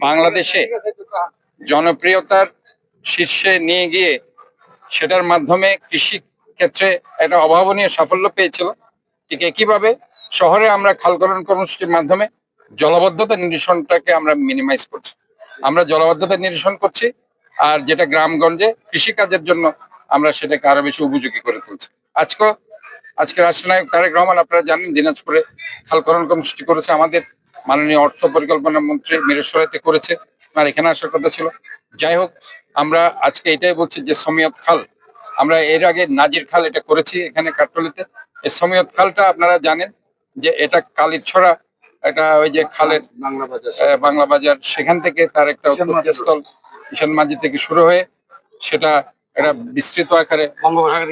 বাংলাদেশে জনপ্রিয়তার শীর্ষে নিয়ে গিয়ে সেটার মাধ্যমে কৃষি ক্ষেত্রে একটা অভাবনীয় সাফল্য পেয়েছিল। ঠিক একইভাবে শহরে আমরা খাল খনন কর্মসূচির মাধ্যমে জলাবদ্ধতা নিরসনটাকে আমরা মিনিমাইজ করছি। আমরা জলাবদ্ধতা নিরসন করছি, আর যেটা গ্রামগঞ্জে কৃষিকাজের জন্য আমরা সেটাকে আরো বেশি উপযোগী করে তুলছি। আজকে রাষ্ট্রনায়ক তারেক রহমান, আপনারা জানেন, দিনাজপুরে খাল খনন কর্মসূচি করেছে। আমাদের মাননীয় অর্থ পরিকল্পনা মন্ত্রী মিরেশ্বরাইতে করেছে, আর এখানে আসার কথা ছিল। যাই হোক, আমরা আজকে এটাই বলছি যে সমিয়ত খাল, আমরা এর আগে নাজির খাল এটা করেছি এখানে কাট্টলিতে। এই সমিয়ত খালটা আপনারা জানেন যে এটা কালীরছড়া, এটা ওই যে খালের বাংলা বাজার, সেখান থেকে তার একটা উৎপত্তিস্থল ঈশান মাঝি থেকে শুরু হয়ে সেটা একটা বিস্তৃত আকারে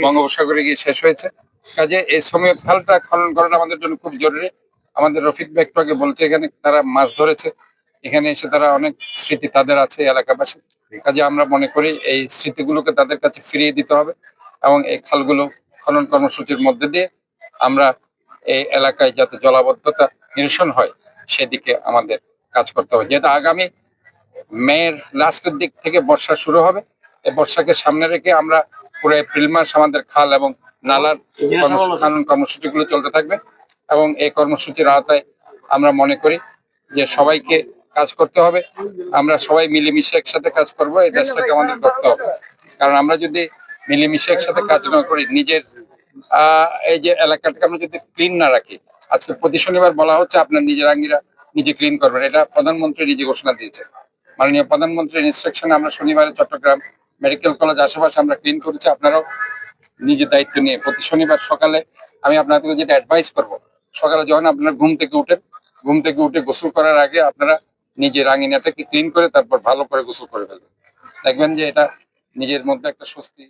বঙ্গোপসাগরে গিয়ে শেষ হয়েছে। কাজে এই সমিয়ত খালটা খনন করাটা আমাদের জন্য খুব জরুরি। আমাদের রফিক ভাই একটু আগে বলছে এখানে তারা মাছ ধরেছে, এখানে এসে তারা অনেক স্মৃতি তাদের আছে এলাকাবাসী। কাজে আমরা মনে করি এই স্মৃতিগুলোকে তাদের কাছে ফিরিয়ে দিতে হবে, এবং এই খালগুলো খনন কর্মসূচির মধ্যে দিয়ে আমরা এই এলাকায় যাতে জলাবদ্ধতা নিরসন হয় সেদিকে আমাদের কাজ করতে হবে। যেহেতু আগামী মের লাস্টের দিক থেকে বর্ষা শুরু হবে, এই বর্ষাকে সামনে রেখে আমরা পুরো এপ্রিল মাস আমাদের খাল এবং নালার খনন কর্মসূচিগুলো চলতে থাকবে। এবং এই কর্মসূচির আওতায় আমরা মনে করি যে সবাইকে কাজ করতে হবে। আমরা সবাই মিলেমিশে একসাথে কাজ করব, এই দেশটাকে আমাদের করতে হবে। কারণ আমরা যদি মিলেমিশে একসাথে কাজ না করি, নিজের এই যে এলাকাটাকে আমরা যদি ক্লিন না রাখি, আজকে প্রতি শনিবার বলা হচ্ছে আপনার নিজের আঙ্গিরা নিজে ক্লিন করবেন, এটা প্রধানমন্ত্রী নিজে ঘোষণা দিয়েছে। মাননীয় প্রধানমন্ত্রীর ইনস্ট্রাকশনে আমরা শনিবারে চট্টগ্রাম মেডিকেল কলেজ আশেপাশে আমরা ক্লিন করেছি। আপনারাও নিজের দায়িত্ব নিয়ে প্রতি শনিবার সকালে, আমি আপনাদেরকে যেটা অ্যাডভাইস করব, সকালে যখন আপনারা ঘুম থেকে উঠে গোসল করার আগে আপনারা নিজের আঙিনাটাকে ক্লিন করে তারপর ভালো করে গোসল করে ফেলবেন। দেখবেন যে এটা নিজের মধ্যে একটা স্বস্তি